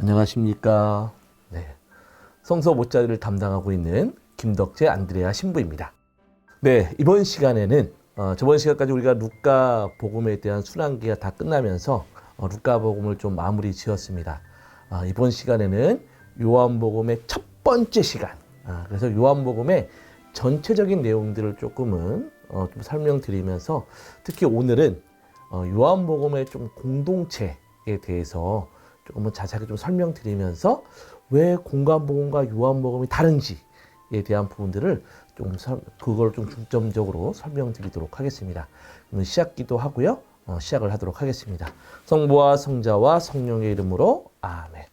안녕하십니까. 네, 성서 못자리를 담당하고 있는 김덕재 안드레아 신부입니다. 네, 이번 시간에는 저번 시간까지 우리가 루카 복음에 대한 순환기가 다 끝나면서 루카 복음을 좀 마무리 지었습니다. 이번 시간에는 요한 복음의 첫 번째 시간. 그래서 요한 복음의 전체적인 내용들을 조금은 좀 설명드리면서 특히 오늘은 요한 복음의 좀 공동체에 대해서 조금은 자세하게 좀 설명드리면서 왜 공관복음과 요한복음이 다른지에 대한 부분들을 그걸 좀 중점적으로 설명드리도록 하겠습니다. 그러면 시작기도 하고요. 시작을 하도록 하겠습니다. 성부와 성자와 성령의 이름으로 아멘.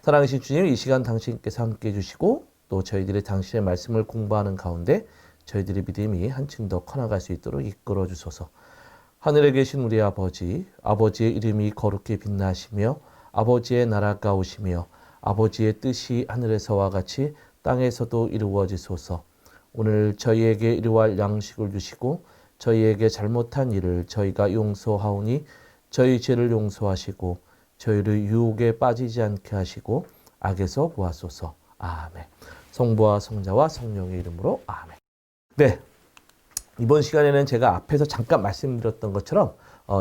사랑하신 주님, 이 시간 당신께서 함께 해주시고 또 저희들이 당신의 말씀을 공부하는 가운데 저희들의 믿음이 한층 더 커나갈 수 있도록 이끌어 주소서. 하늘에 계신 우리 아버지, 아버지의 이름이 거룩히 빛나시며 아버지의 나라가 오시며 아버지의 뜻이 하늘에서와 같이 땅에서도 이루어지소서. 오늘 저희에게 일용할 양식을 주시고 저희에게 잘못한 일을 저희가 용서하오니 저희 죄를 용서하시고 저희를 유혹에 빠지지 않게 하시고 악에서 구하소서. 아멘. 성부와 성자와 성령의 이름으로 아멘. 네, 이번 시간에는 제가 앞에서 잠깐 말씀드렸던 것처럼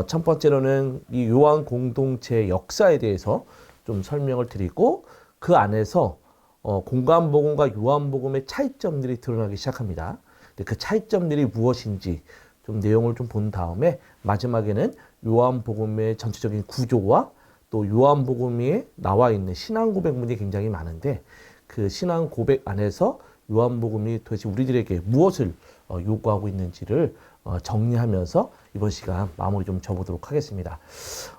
첫 번째로는 이 요한 공동체의 역사에 대해서 좀 설명을 드리고 그 안에서 공관복음과 요한복음의 차이점들이 드러나기 시작합니다. 그 차이점들이 무엇인지 좀 내용을 좀 본 다음에 마지막에는 요한복음의 전체적인 구조와 또 요한복음에 나와 있는 신앙 고백문이 굉장히 많은데 그 신앙 고백 안에서 요한복음이 도대체 우리들에게 무엇을 요구하고 있는지를 정리하면서 이번 시간 마무리 좀 줘보도록 하겠습니다.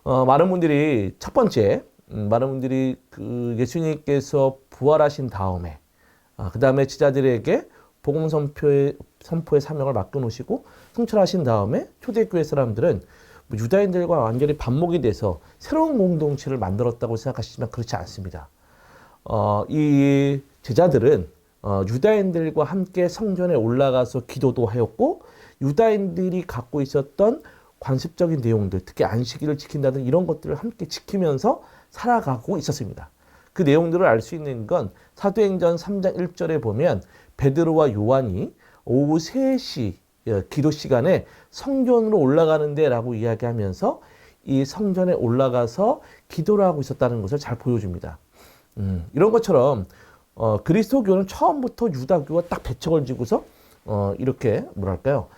많은 분들이 첫 번째, 많은 분들이 그 예수님께서 부활하신 다음에 그 다음에 지자들에게 복음 선포의 사명을 맡겨놓으시고 승천하신 다음에 초대교회 사람들은 유다인들과 완전히 반목이 돼서 새로운 공동체를 만들었다고 생각하시지만 그렇지 않습니다. 이 제자들은 유다인들과 함께 성전에 올라가서 기도도 하였고 유다인들이 갖고 있었던 관습적인 내용들, 특히 안식일을 지킨다든 이런 것들을 함께 지키면서 살아가고 있었습니다. 그 내용들을 알 수 있는 건 사도행전 3장 1절에 보면 베드로와 요한이 오후 3시 기도 시간에 성전으로 올라가는데 라고 이야기하면서 이 성전에 올라가서 기도를 하고 있었다는 것을 잘 보여줍니다. 이런 것처럼 그리스도교는 처음부터 유다교와 딱 배척을 지고서 이렇게 뭐랄까요,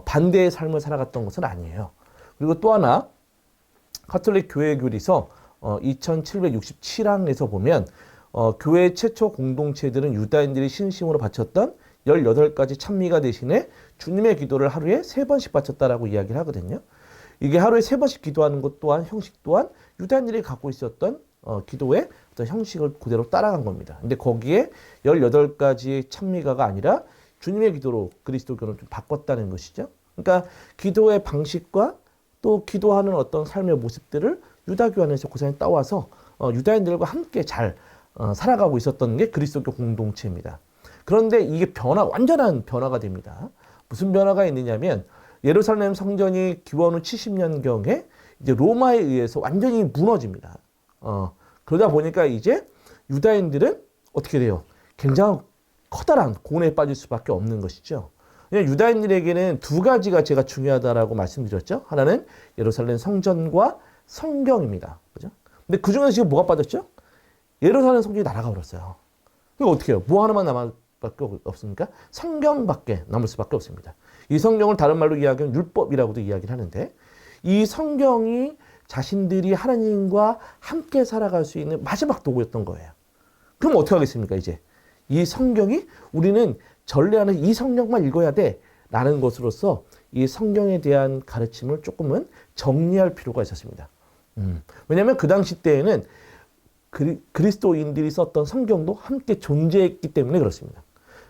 반대의 삶을 살아갔던 것은 아니에요. 그리고 또 하나 가톨릭 교회 교리서 2767항에서 보면 교회 최초 공동체들은 유다인들이 신심으로 바쳤던 18가지 찬미가 대신에 주님의 기도를 하루에 3번씩 바쳤다라고 이야기를 하거든요. 이게 하루에 3번씩 기도하는 것 또한 형식 또한 유다인들이 갖고 있었던 기도의 어떤 형식을 그대로 따라간 겁니다. 근데 거기에 18가지의 찬미가가 아니라 주님의 기도로 그리스도교는 좀 바꿨다는 것이죠. 그러니까 기도의 방식과 또 기도하는 어떤 삶의 모습들을 유다교 안에서 고스란히 따와서 유다인들과 함께 잘 살아가고 있었던 게 그리스도교 공동체입니다. 그런데 이게 완전한 변화가 됩니다. 무슨 변화가 있느냐면 예루살렘 성전이 기원 후 70년경에 이제 로마에 의해서 완전히 무너집니다. 그러다 보니까 이제 유다인들은 어떻게 돼요? 굉장히 커다란 고뇌에 빠질 수밖에 없는 것이죠. 유다인들에게는 두 가지가 제가 중요하다라고 말씀드렸죠. 하나는 예루살렘 성전과 성경입니다. 그죠? 근데 그 중에서 지금 뭐가 빠졌죠? 예루살렘 성전이 날아가 버렸어요. 그럼 어떻게 해요? 뭐 하나만 남을 수밖에 없습니까? 성경밖에 남을 수밖에 없습니다. 이 성경을 다른 말로 이야기하면 율법이라고도 이야기를 하는데 이 성경이 자신들이 하나님과 함께 살아갈 수 있는 마지막 도구였던 거예요. 그럼 어떻게 하겠습니까? 이제 이 성경이 우리는 전례하는 이 성경만 읽어야 돼 라는 것으로서 이 성경에 대한 가르침을 조금은 정리할 필요가 있었습니다. 왜냐하면 그 당시 때에는 그리스도인들이 썼던 성경도 함께 존재했기 때문에 그렇습니다.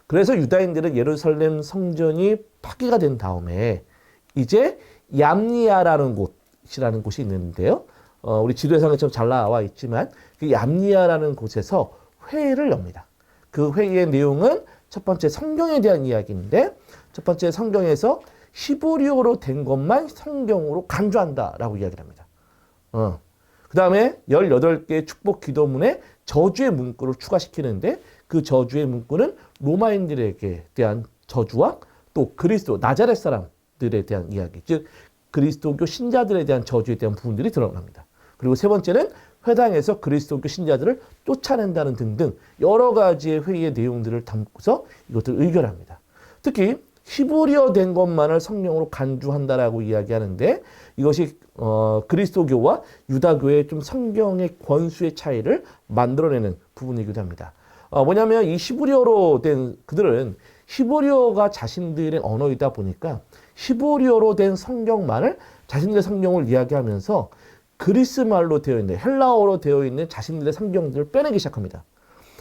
그래서 유다인들은 예루살렘 성전이 파괴가 된 다음에 이제 얌니아라는 곳이라는 곳이 있는데요. 우리 지도상에처럼 잘 나와 있지만 그 얌니아라는 곳에서 회의를 엽니다. 그 회의의 내용은 첫 번째 성경에 대한 이야기인데 첫 번째 성경에서 히브리어로 된 것만 성경으로 간주한다라고 이야기를 합니다. 그 그 다음에 18개의 축복 기도문에 저주의 문구를 추가시키는데 그 저주의 문구는 로마인들에게 대한 저주와 또 그리스도 나자렛 사람들에 대한 이야기, 즉 그리스도교 신자들에 대한 저주에 대한 부분들이 드러납니다. 그리고 세 번째는 회당에서 그리스도교 신자들을 쫓아낸다는 등등 여러 가지의 회의의 내용들을 담고서 이것들을 의결합니다. 특히 히브리어 된 것만을 성령으로 간주한다라고 이야기하는데 이것이 그리스도교와 유다교의 좀 성경의 권수의 차이를 만들어내는 부분이기도 합니다. 뭐냐면 이 히브리어로 된 그들은 히브리어가 자신들의 언어이다 보니까 히브리어로 된 성경만을 자신들의 성경을 이야기하면서 그리스 말로 되어 있는 헬라어로 되어 있는 자신들의 성경들을 빼내기 시작합니다.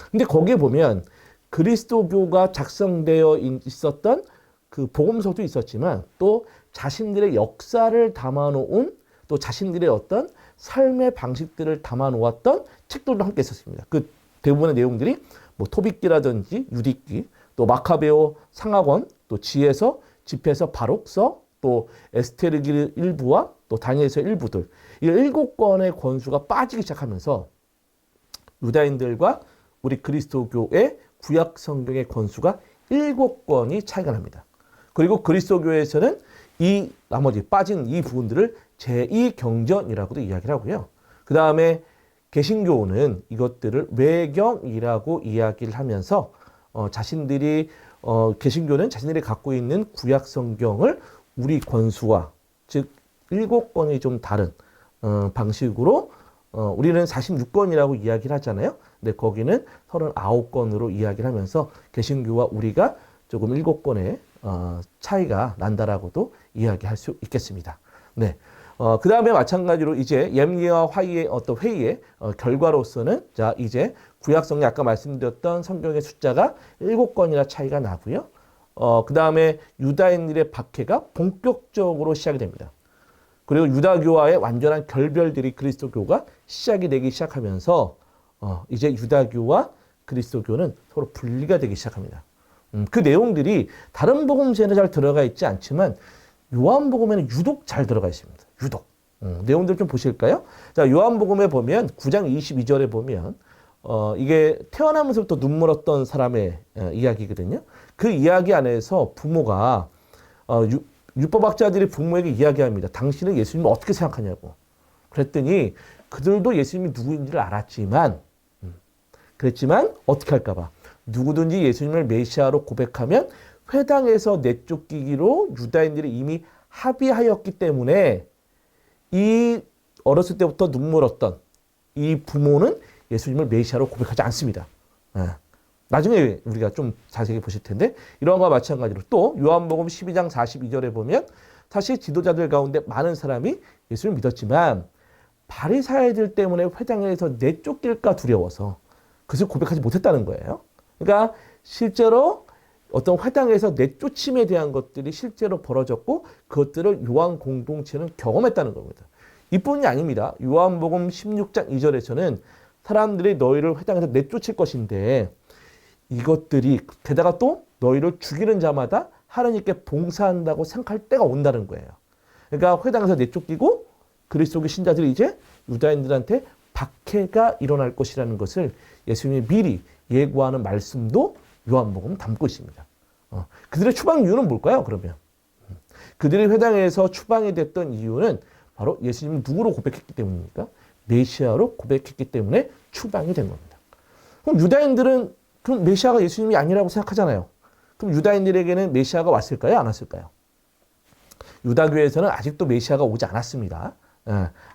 근데 거기에 보면 그리스도교가 작성되어 있었던 그 복음서도 있었지만 또 자신들의 역사를 담아놓은 또 자신들의 어떤 삶의 방식들을 담아놓았던 책들도 함께 있었습니다. 그 대부분의 내용들이 뭐 토빗기라든지 유디기, 또 마카베오 상하권, 또 지에서, 집에서 바록서, 또 에스테르기 일부와 또 다니엘서 일부들 이 7권의 권수가 빠지기 시작하면서 유다인들과 우리 그리스도교의 구약 성경의 권수가 7권이 차이가 납니다. 그리고 그리스도교에서는 이 나머지 빠진 이 부분들을 제2경전이라고도 이야기를 하고요. 그 다음에 개신교는 이것들을 외경이라고 이야기를 하면서 자신들이 개신교는 자신들이 갖고 있는 구약 성경을 우리 권수와 즉 7권이 좀 다른 방식으로 우리는 46권이라고 이야기를 하잖아요. 근데 거기는 39권으로 이야기를 하면서 개신교와 우리가 조금 7권의 차이가 난다라고도 이야기할 수 있겠습니다. 네. 그 다음에 마찬가지로 이제 옙리와 화이의 어떤 회의의 결과로서는 자, 이제 구약성경 아까 말씀드렸던 성경의 숫자가 7권이나 차이가 나고요. 그 다음에 유다인들의 박해가 본격적으로 시작이 됩니다. 그리고 유다교와의 완전한 결별들이 그리스도교가 시작이 되기 시작하면서 이제 유다교와 그리스도교는 서로 분리가 되기 시작합니다. 그 내용들이 다른 복음서에는 잘 들어가 있지 않지만 요한복음에는 유독 잘 들어가 있습니다. 유독. 내용들 좀 보실까요? 자, 요한복음에 보면 9장 22절에 보면 이게 태어나면서부터 눈물 흘렸던 사람의 이야기거든요. 그 이야기 안에서 부모가 율법학자들이 부모에게 이야기합니다. 당신은 예수님을 어떻게 생각하냐고. 그랬더니 그들도 예수님이 누구인지를 알았지만 그랬지만 어떻게 할까 봐. 누구든지 예수님을 메시아로 고백하면 회당에서 내쫓기기로 유다인들이 이미 합의하였기 때문에 이 어렸을 때부터 눈물 흘렸던 이 부모는 예수님을 메시아로 고백하지 않습니다. 나중에 우리가 좀 자세히 보실 텐데 이런 것과 마찬가지로 또 요한복음 12장 42절에 보면 사실 지도자들 가운데 많은 사람이 예수를 믿었지만 바리사이들 때문에 회당에서 내쫓길까 두려워서 그것을 고백하지 못했다는 거예요. 그러니까 실제로 어떤 회당에서 내쫓임에 대한 것들이 실제로 벌어졌고 그것들을 요한 공동체는 경험했다는 겁니다. 이뿐이 아닙니다. 요한복음 16장 2절에서는 사람들이 너희를 회당에서 내쫓을 것인데 이것들이 게다가 또 너희를 죽이는 자마다 하나님께 봉사한다고 생각할 때가 온다는 거예요. 그러니까 회당에서 내쫓기고 그리스도의 신자들이 이제 유다인들한테 박해가 일어날 것이라는 것을 예수님이 미리 예고하는 말씀도 요한복음은 담고 있습니다. 그들의 추방 이유는 뭘까요? 그러면 그들이 회당에서 추방이 됐던 이유는 바로 예수님이 누구로 고백했기 때문입니까? 메시아로 고백했기 때문에 추방이 된 겁니다. 그럼 유다인들은 그럼 메시아가 예수님이 아니라고 생각하잖아요. 그럼 유다인들에게는 메시아가 왔을까요? 안 왔을까요? 유다교에서는 아직도 메시아가 오지 않았습니다.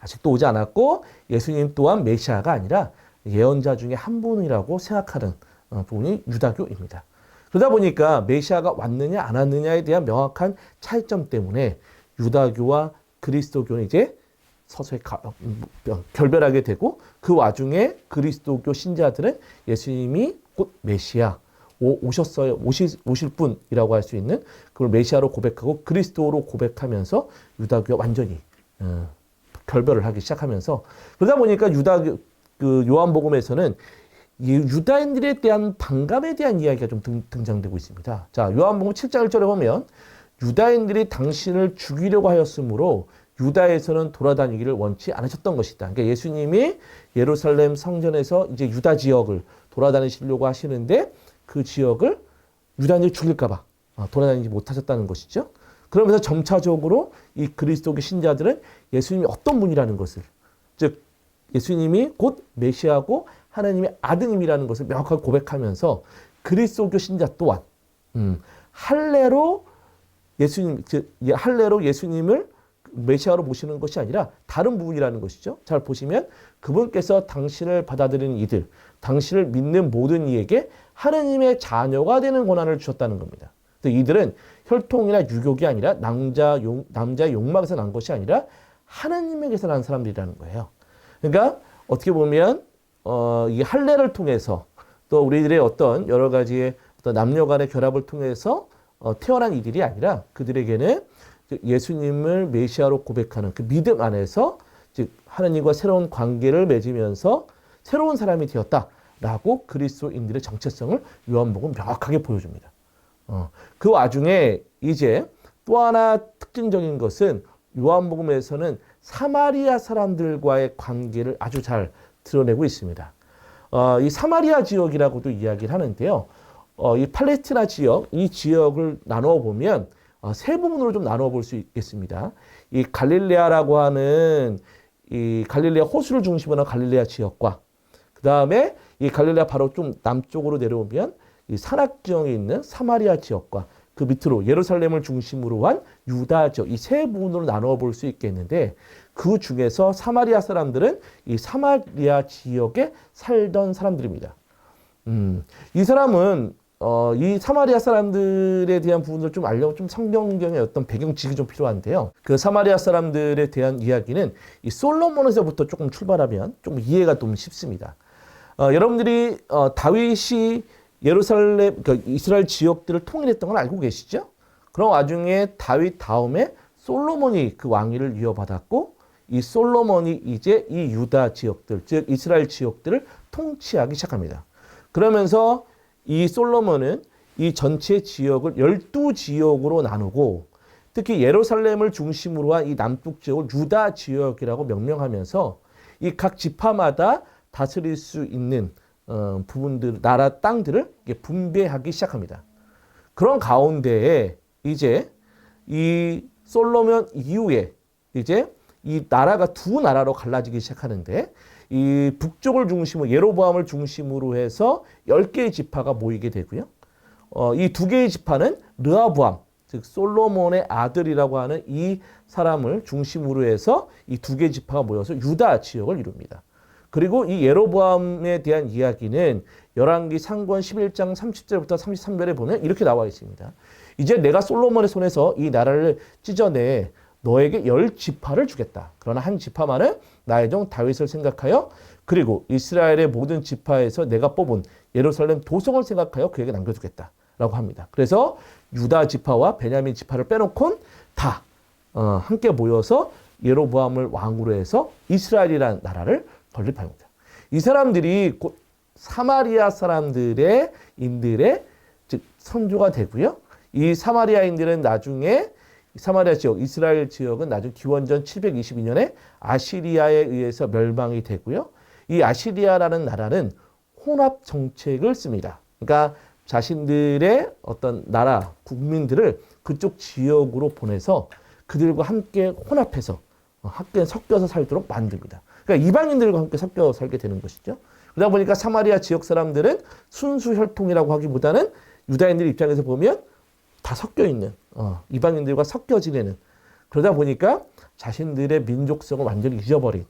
아직도 오지 않았고 예수님 또한 메시아가 아니라 예언자 중에 한 분이라고 생각하는 부분이 유다교입니다. 그러다 보니까 메시아가 왔느냐 안 왔느냐에 대한 명확한 차이점 때문에 유다교와 그리스도교는 이제 서서히 결별하게 되고 그 와중에 그리스도교 신자들은 예수님이 곧 메시아 오셨어요. 오실 분이라고 할 수 있는 그걸 메시아로 고백하고 그리스도로 고백하면서 유다교가 완전히 결별을 하기 시작하면서 그러다 보니까 유다교 그 요한복음에서는 유다인들에 대한 반감에 대한 이야기가 좀 등장되고 있습니다. 자, 요한복음 7장 1절에 보면 유다인들이 당신을 죽이려고 하였으므로 유다에서는 돌아다니기를 원치 않으셨던 것이다. 그러니까 예수님이 예루살렘 성전에서 이제 유다 지역을 돌아다니시려고 하시는데 그 지역을 유다인들이 죽일까봐 돌아다니지 못하셨다는 것이죠. 그러면서 점차적으로 이 그리스도의 신자들은 예수님이 어떤 분이라는 것을, 즉 예수님이 곧 메시아고 하나님의 아드님이라는 것을 명확하게 고백하면서 그리스도교 신자 또한 할례로 예수님을 메시아로 모시는 것이 아니라 다른 부분이라는 것이죠. 잘 보시면 그분께서 당신을 받아들이는 이들, 당신을 믿는 모든 이에게 하나님의 자녀가 되는 권한을 주셨다는 겁니다. 이들은 혈통이나 유교가 아니라 남자의 욕망에서 난 것이 아니라 하나님에게서 난 사람들이라는 거예요. 그러니까 어떻게 보면 이 할례를 통해서 또 우리들의 어떤 여러 가지의 어떤 남녀 간의 결합을 통해서 태어난 이들이 아니라 그들에게는 예수님을 메시아로 고백하는 그 믿음 안에서 즉 하나님과 새로운 관계를 맺으면서 새로운 사람이 되었다라고 그리스도인들의 정체성을 요한복음 명확하게 보여줍니다. 그 와중에 이제 또 하나 특징적인 것은 요한복음에서는 사마리아 사람들과의 관계를 아주 잘 드러내고 있습니다. 이 사마리아 지역이라고도 이야기를 하는데요. 이 팔레스티나 지역, 이 지역을 나누어 보면 세 부분으로 좀 나누어 볼 수 있겠습니다. 이 갈릴레아라고 하는 이 갈릴레아 호수를 중심으로 한 갈릴레아 지역과 그 다음에 이 갈릴레아 바로 좀 남쪽으로 내려오면 이 산악 지역에 있는 사마리아 지역과 그 밑으로 예루살렘을 중심으로 한 유다 지역, 이 세 부분으로 나누어 볼 수 있겠는데 그 중에서 사마리아 사람들은 이 사마리아 지역에 살던 사람들입니다. 이 사람은 이 사마리아 사람들에 대한 부분을 좀 알려면 좀 성경의 어떤 배경 지식이 좀 필요한데요. 그 사마리아 사람들에 대한 이야기는 이 솔로몬에서부터 조금 출발하면 좀 이해가 좀 쉽습니다. 여러분들이 다윗이 예루살렘, 그러니까 이스라엘 지역들을 통일했던 걸 알고 계시죠? 그런 와중에 다윗 다음에 솔로몬이 그 왕위를 이어받았고 이 솔로몬이 이제 이 유다 지역들, 즉 이스라엘 지역들을 통치하기 시작합니다. 그러면서 이 솔로몬은 이 전체 지역을 12지역으로 나누고 특히 예루살렘을 중심으로 한 이 남쪽 지역을 유다 지역이라고 명명하면서 이 각 지파마다 다스릴 수 있는 부분들, 나라 땅들을 분배하기 시작합니다. 그런 가운데에 이제 이 솔로몬 이후에 이제 이 나라가 두 나라로 갈라지기 시작하는데 이 북쪽을 중심으로 예로보암을 중심으로 해서 10개의 지파가 모이게 되고요. 이 2개의 지파는 르하보암, 즉 솔로몬의 아들이라고 하는 이 사람을 중심으로 해서 이 2개의 지파가 모여서 유다 지역을 이룹니다. 그리고 이 예로보암에 대한 이야기는 열왕기 상권 11장 30절부터 33절에 보면 이렇게 나와 있습니다. 이제 내가 솔로몬의 손에서 이 나라를 찢어내 너에게 10지파를 주겠다. 그러나 한 지파만은 나의 종 다윗을 생각하여 그리고 이스라엘의 모든 지파에서 내가 뽑은 예루살렘 도성을 생각하여 그에게 남겨주겠다. 라고 합니다. 그래서 유다 지파와 베냐민 지파를 빼놓곤 다 함께 모여서 예로보암을 왕으로 해서 이스라엘이라는 나라를 건립합니다. 이 사람들이 곧 사마리아 사람들의 인들의 즉 선조가 되고요. 이 사마리아인들은 나중에 사마리아 지역, 이스라엘 지역은 나중 기원전 722년에 아시리아에 의해서 멸망이 되고요. 이 아시리아라는 나라는 혼합 정책을 씁니다. 그러니까 자신들의 어떤 나라, 국민들을 그쪽 지역으로 보내서 그들과 함께 혼합해서 함께 섞여서 살도록 만듭니다. 그러니까 이방인들과 함께 섞여 살게 되는 것이죠. 그러다 보니까 사마리아 지역 사람들은 순수 혈통이라고 하기보다는 유다인들 입장에서 보면 다 섞여 있는 이방인들과 섞여 지내는 그러다 보니까 자신들의 민족성을 완전히 잊어버린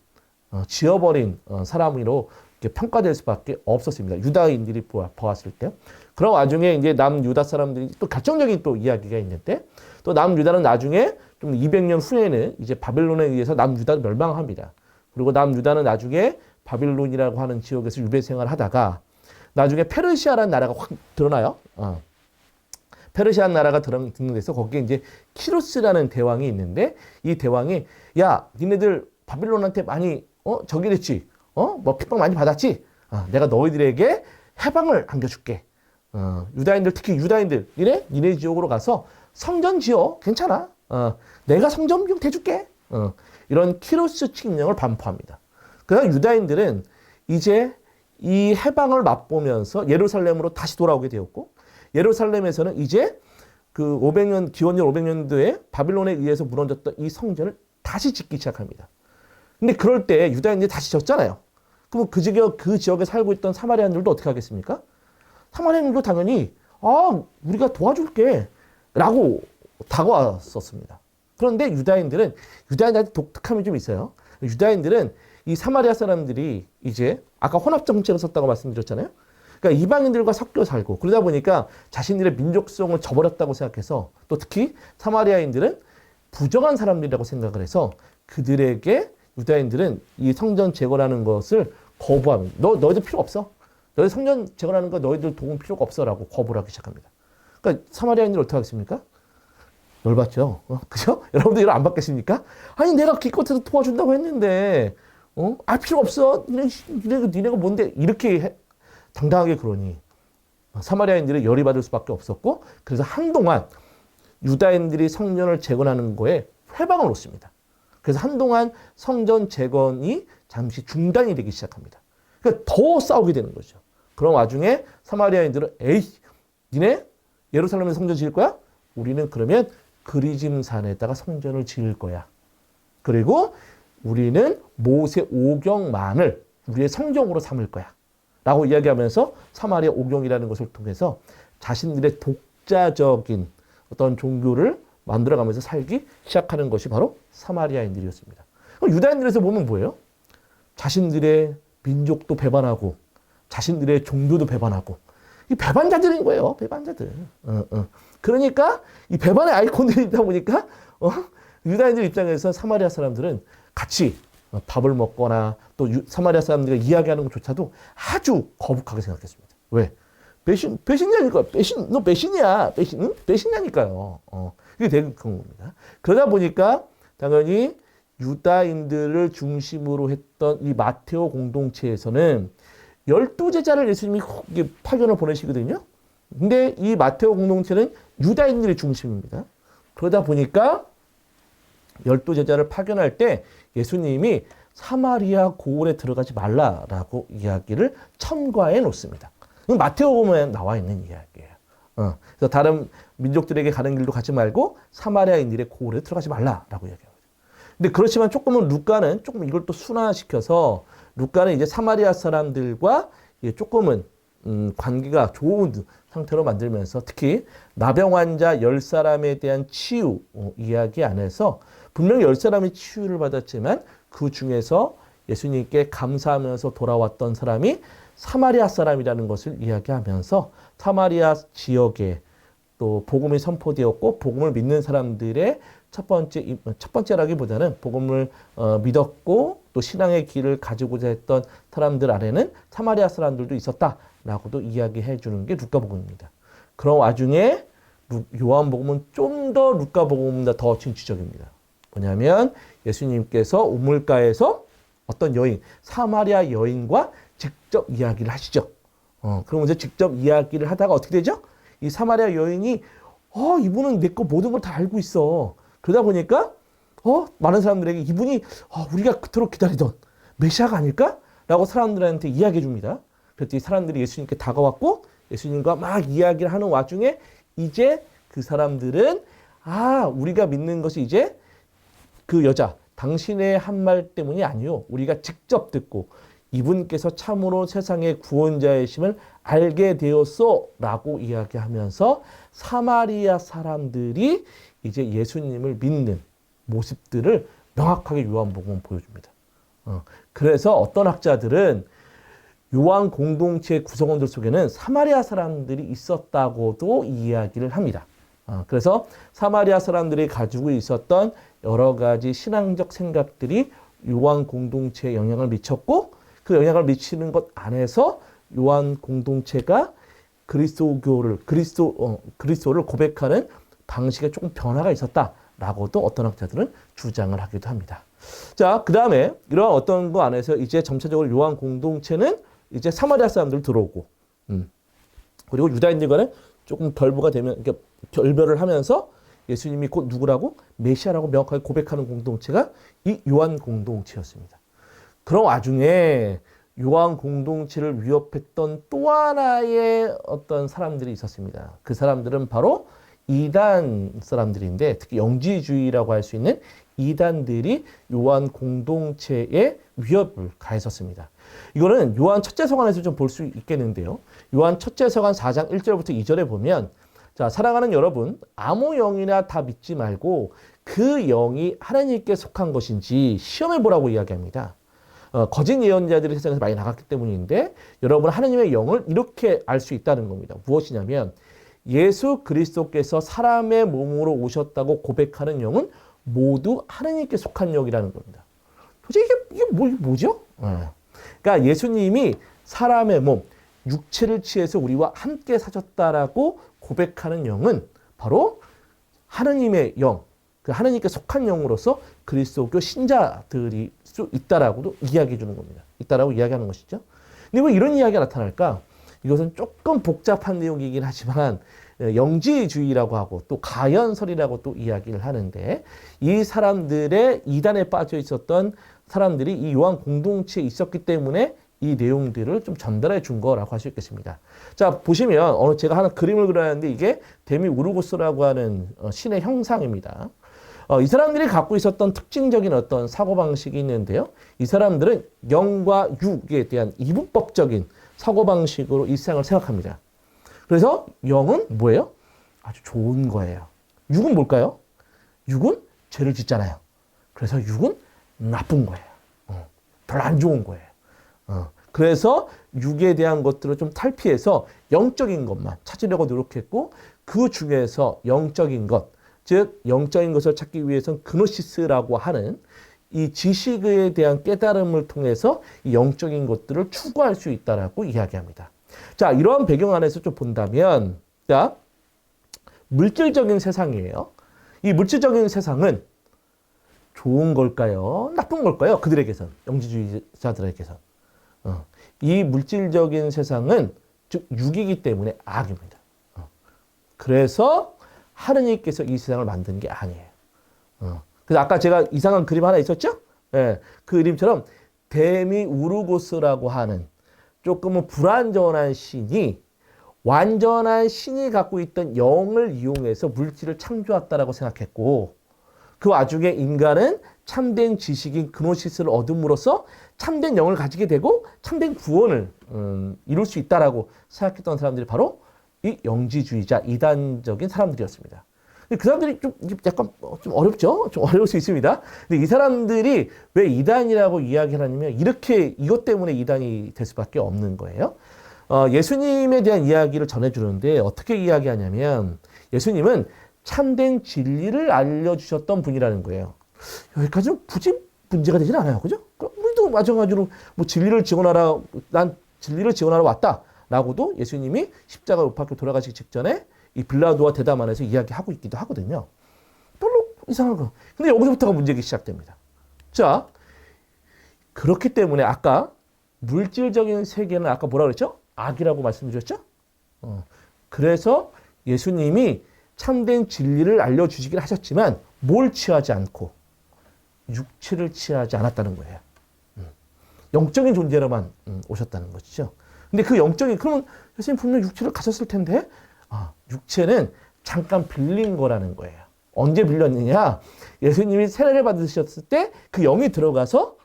지어버린 사람으로 평가될 수밖에 없었습니다. 유다인들이 보았을 때. 그런 와중에 이제 남유다 사람들이 또 결정적인 또 이야기가 있는데 또 남유다는 나중에 좀 200년 후에는 이제 바벨론에 의해서 남유다를 멸망합니다. 그리고 남유다는 나중에 바빌론이라고 하는 지역에서 유배 생활을 하다가 나중에 페르시아라는 나라가 확 드러나요. 페르시아 나라가 등장해서 거기에 이제 키루스라는 대왕이 있는데 이 대왕이 야, 니네들 바빌론한테 많이 저기 됐지? 뭐 핍박 많이 받았지? 내가 너희들에게 해방을 안겨줄게. 유다인들 특히 유다인들 니네 지역으로 가서 성전 지어 괜찮아. 내가 성전 좀 대줄게. 이런 키루스 칙령을 반포합니다. 그래서 유다인들은 이제 이 해방을 맛보면서 예루살렘으로 다시 돌아오게 되었고, 예루살렘에서는 이제 그 500년, 기원전 500년도에 바빌론에 의해서 무너졌던 이 성전을 다시 짓기 시작합니다. 근데 그럴 때 유다인들이 다시 졌잖아요. 그럼 그 지역에 살고 있던 사마리아인들도 어떻게 하겠습니까? 사마리아인들도 당연히 우리가 도와줄게 라고 다가왔었습니다. 그런데 유다인들한테 독특함이 좀 있어요. 유다인들은 이 사마리아 사람들이 이제 아까 혼합 정책을 썼다고 말씀드렸잖아요. 그러니까 이방인들과 섞여 살고 그러다 보니까 자신들의 민족성을 저버렸다고 생각해서, 또 특히 사마리아인들은 부정한 사람들이라고 생각을 해서 그들에게 유다인들은 이 성전 제거라는 것을 거부합니다. 너희들 필요 없어. 너희 성전 제거라는 거 너희들 도움 필요가 없어라고 거부를 하기 시작합니다. 그러니까 사마리아인들이 어떻게 하겠습니까? 열받죠. 그죠? 여러분들 이걸 안 받겠습니까? 아니 내가 기껏해서 도와준다고 했는데 필요 없어. 니네가 뭔데? 이렇게 당당하게 그러니 사마리아인들이 열이 받을 수밖에 없었고, 그래서 한동안 유다인들이 성전을 재건하는 거에 회방을 놓습니다. 그래서 한동안 성전 재건이 잠시 중단이 되기 시작합니다. 그러니까 더 싸우게 되는 거죠. 그런 와중에 사마리아인들은 니네 예루살렘에 성전 지을 거야? 우리는 그러면 그리짐산에다가 성전을 지을 거야. 그리고 우리는 모세 오경만을 우리의 성경으로 삼을 거야. 라고 이야기하면서 사마리아 오경이라는 것을 통해서 자신들의 독자적인 어떤 종교를 만들어가면서 살기 시작하는 것이 바로 사마리아인들이었습니다. 유다인들에서 보면 뭐예요? 자신들의 민족도 배반하고 자신들의 종교도 배반하고 이 배반자들인 거예요. 배반자들. 그러니까 이 배반의 아이콘들이다 보니까 유다인들 입장에서 사마리아 사람들은 같이 밥을 먹거나 또 사마리아 사람들과 이야기하는 것조차도 아주 거북하게 생각했습니다. 왜? 배신자니까. 너 배신이야. 배신자니까요. 이게 되게 그런 겁니다. 그러다 보니까 당연히 유다인들을 중심으로 했던 이 마테오 공동체에서는 12제자를 예수님이 파견을 보내시거든요. 근데 이 마테오 공동체는 유다인들의 중심입니다. 그러다 보니까 12제자를 파견할 때 예수님이 사마리아 고을에 들어가지 말라라고 이야기를 첨가해 놓습니다. 마테오복음에 나와 있는 이야기예요. 그래서 다른 민족들에게 가는 길도 가지 말고 사마리아인들의 고을에 들어가지 말라라고 이야기합니다. 근데 그렇지만 루카는 조금 이걸 또 순화시켜서 루카는 이제 사마리아 사람들과 조금은 관계가 좋은 상태로 만들면서 특히 나병 환자 10사람에 대한 치유 이야기 안에서 분명히 10사람이 치유를 받았지만 그 중에서 예수님께 감사하면서 돌아왔던 사람이 사마리아 사람이라는 것을 이야기하면서 사마리아 지역에 또 복음이 선포되었고 복음을 믿는 사람들의 첫 번째라기보다는 복음을 믿었고 또 신앙의 길을 가지고자 했던 사람들 안에는 사마리아 사람들도 있었다라고도 이야기해 주는 게 루카복음입니다. 그런 와중에 요한복음은 좀 더 루카복음보다 더 진취적입니다. 뭐냐면 예수님께서 우물가에서 어떤 여인, 사마리아 여인과 직접 이야기를 하시죠. 그럼 이제 직접 이야기를 하다가 어떻게 되죠? 이 사마리아 여인이 이분은 내 거 모든 걸 다 알고 있어. 그러다 보니까 많은 사람들에게 이분이 우리가 그토록 기다리던 메시아가 아닐까? 라고 사람들한테 이야기해 줍니다. 그랬더니 사람들이 예수님께 다가왔고 예수님과 막 이야기를 하는 와중에 이제 그 사람들은 우리가 믿는 것이 이제 그 여자 당신의 한 말 때문이 아니요. 우리가 직접 듣고 이분께서 참으로 세상의 구원자이심을 알게 되었어 라고 이야기하면서 사마리아 사람들이 이제 예수님을 믿는 모습들을 명확하게 요한복음은 보여줍니다. 그래서 어떤 학자들은 요한 공동체 구성원들 속에는 사마리아 사람들이 있었다고도 이야기를 합니다. 그래서 사마리아 사람들이 가지고 있었던 여러 가지 신앙적 생각들이 요한 공동체에 영향을 미쳤고 그 영향을 미치는 것 안에서 요한 공동체가 그리스도를 고백하는 방식에 조금 변화가 있었다라고도 어떤 학자들은 주장을 하기도 합니다. 자, 그 다음에 이러한 어떤 거 안에서 이제 점차적으로 요한 공동체는 이제 사마리아 사람들 들어오고, 그리고 유다인들과는 조금 결부가 되면, 결별을 하면서 예수님이 곧 누구라고? 메시아라고 명확하게 고백하는 공동체가 이 요한 공동체였습니다. 그런 와중에 요한 공동체를 위협했던 또 하나의 어떤 사람들이 있었습니다. 그 사람들은 바로 이단 사람들인데, 특히 영지주의라고 할 수 있는 이단들이 요한 공동체에 위협을 가했었습니다. 이거는 요한 첫째 서간에서 좀 볼 수 있겠는데요. 요한 첫째 서간 4장 1절부터 2절에 보면, 자, 사랑하는 여러분, 아무 영이나 다 믿지 말고 그 영이 하나님께 속한 것인지 시험해 보라고 이야기합니다. 거짓 예언자들이 세상에서 많이 나갔기 때문인데, 여러분 하나님의 영을 이렇게 알 수 있다는 겁니다. 무엇이냐면 예수 그리스도께서 사람의 몸으로 오셨다고 고백하는 영은 모두 하나님께 속한 영이라는 겁니다. 도대체 이게 뭐죠? 그러니까 예수님이 사람의 몸, 육체를 취해서 우리와 함께 사셨다라고 고백하는 영은 바로 하나님의 영, 그 하나님께 속한 영으로서 그리스도교 신자들이 수 있다라고도 이야기해 주는 겁니다. 있다라고 이야기하는 것이죠. 근데 왜 이런 이야기가 나타날까? 이것은 조금 복잡한 내용이긴 하지만 영지주의라고 하고 또 가연설이라고 또 이야기를 하는데, 이 사람들의 이단에 빠져 있었던 사람들이 이 요한 공동체에 있었기 때문에 이 내용들을 좀 전달해 준 거라고 할 수 있겠습니다. 자, 보시면 제가 하나 그림을 그려놨는데 이게 데미우르고스라고 하는 신의 형상입니다. 이 사람들이 갖고 있었던 특징적인 어떤 사고방식이 있는데요. 이 사람들은 영과 육에 대한 이분법적인 사고방식으로 이 세상을 생각합니다. 그래서 영은 뭐예요? 아주 좋은 거예요. 육은 뭘까요? 육은 죄를 짓잖아요. 그래서 육은 나쁜 거예요. 별로 안 좋은 거예요. 그래서 육에 대한 것들을 좀 탈피해서 영적인 것만 찾으려고 노력했고, 그 중에서 영적인 것, 즉 영적인 것을 찾기 위해서는 그노시스라고 하는 이 지식에 대한 깨달음을 통해서 이 영적인 것들을 추구할 수 있다라고 이야기합니다. 자, 이러한 배경 안에서 좀 본다면, 자, 물질적인 세상이에요. 이 물질적인 세상은 좋은 걸까요? 나쁜 걸까요? 그들에게선, 영지주의자들에게선. 이 물질적인 세상은 즉 육이기 때문에 악입니다. 그래서 하느님께서 이 세상을 만든 게 아니에요. 그래서 아까 제가 이상한 그림 하나 있었죠? 예, 그 그림처럼 데미우르고스라고 하는 조금은 불완전한 신이 완전한 신이 갖고 있던 영을 이용해서 물질을 창조했다라고 생각했고, 그 와중에 인간은 참된 지식인 그노시스를 얻음으로써 참된 영을 가지게 되고 참된 구원을 이룰 수 있다라고 생각했던 사람들이 바로 이 영지주의자, 이단적인 사람들이었습니다. 그 사람들이 좀 약간 좀 어렵죠? 좀 어려울 수 있습니다. 근데 이 사람들이 왜 이단이라고 이야기를 하냐면 이렇게 이것 때문에 이단이 될 수밖에 없는 거예요. 예수님에 대한 이야기를 전해주는데 어떻게 이야기하냐면 예수님은 참된 진리를 알려주셨던 분이라는 거예요. 여기까지는 굳이 문제가 되진 않아요. 그죠? 우리도 마찬가지로 뭐 진리를 지원하라, 난 진리를 지원하러 왔다. 라고도 예수님이 십자가 못 박혀 돌아가시기 직전에 이 빌라도와 대담 안에서 이야기하고 있기도 하거든요. 별로 이상한 거. 근데 여기서부터가 문제가 시작됩니다. 자, 그렇기 때문에 아까 물질적인 세계는 아까 뭐라 그랬죠? 악이라고 말씀드렸죠? 그래서 예수님이 참된 진리를 알려주시긴 하셨지만 뭘 취하지 않고 육체를 취하지 않았다는 거예요. 영적인 존재로만 오셨다는 것이죠. 근데 그 영적인, 그러면 예수님 분명 육체를 가졌을 텐데, 육체는 잠깐 빌린 거라는 거예요. 언제 빌렸느냐? 예수님이 세례를 받으셨을 때 그 영이 들어가서,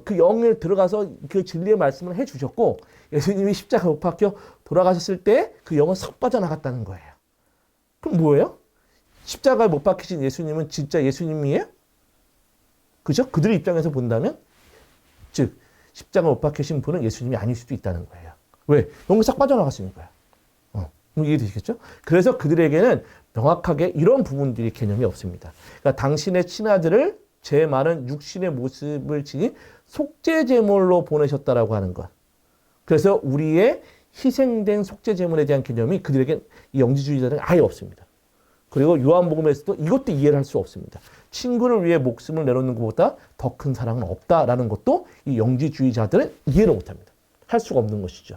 그 진리의 말씀을 해 주셨고, 예수님이 십자가 못 박혀 돌아가셨을 때 그 영은 싹 빠져나갔다는 거예요. 그럼 뭐예요? 십자가에 못 박히신 예수님은 진짜 예수님이에요? 그죠? 그들의 입장에서 본다면, 즉, 십자가 못 박히신 분은 예수님이 아닐 수도 있다는 거예요. 왜? 영이 싹 빠져나갔으니까요. 이해되시겠죠? 그래서 그들에게는 명확하게 이런 부분들이 개념이 없습니다. 그러니까 당신의 친아들을 제 많은 육신의 모습을 지닌 속죄제물로 보내셨다라고 하는 것. 그래서 우리의 희생된 속죄제물에 대한 개념이 그들에게 이 영지주의자들은 아예 없습니다. 그리고 요한복음에서도 이것도 이해를 할 수 없습니다. 친구를 위해 목숨을 내놓는 것보다 더 큰 사랑은 없다라는 것도 이 영지주의자들은 이해를 못합니다. 할 수가 없는 것이죠.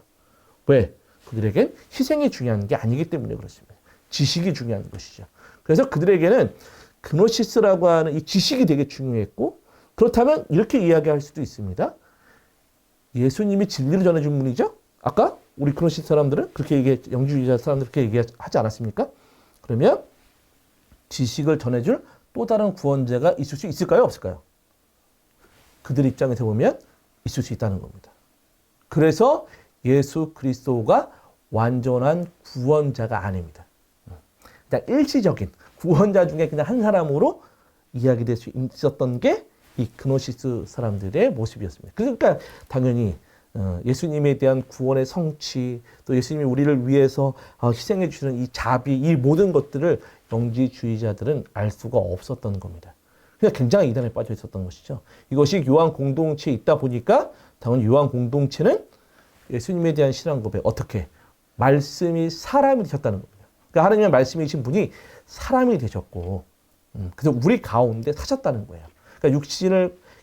왜? 그들에겐 희생이 중요한 게 아니기 때문에 그렇습니다. 지식이 중요한 것이죠. 그래서 그들에게는 그노시스라고 하는 이 지식이 되게 중요했고, 그렇다면 이렇게 이야기할 수도 있습니다. 예수님이 진리를 전해준 분이죠? 아까 우리 그노시스 사람들은 그렇게 영주주의자 사람들 그렇게 얘기하지 않았습니까? 그러면 지식을 전해줄 또 다른 구원자가 있을 수 있을까요? 없을까요? 그들 입장에서 보면 있을 수 있다는 겁니다. 그래서 예수 그리스도가 완전한 구원자가 아닙니다. 그냥 일시적인 구원자 중에 그냥 한 사람으로 이야기될 수 있었던 게 이 그노시스 사람들의 모습이었습니다. 그러니까 당연히 예수님에 대한 구원의 성취, 또 예수님이 우리를 위해서 희생해 주시는 이 자비, 이 모든 것들을 영지주의자들은 알 수가 없었던 겁니다. 그냥 굉장히 이단에 빠져 있었던 것이죠. 이것이 요한 공동체에 있다 보니까 당연히 요한 공동체는 예수님에 대한 신앙 고백, 어떻게? 말씀이 사람이 되셨다는 겁니다. 그러니까 하나님의 말씀이신 분이 사람이 되셨고, 그래서 우리 가운데 사셨다는 거예요. 그러니까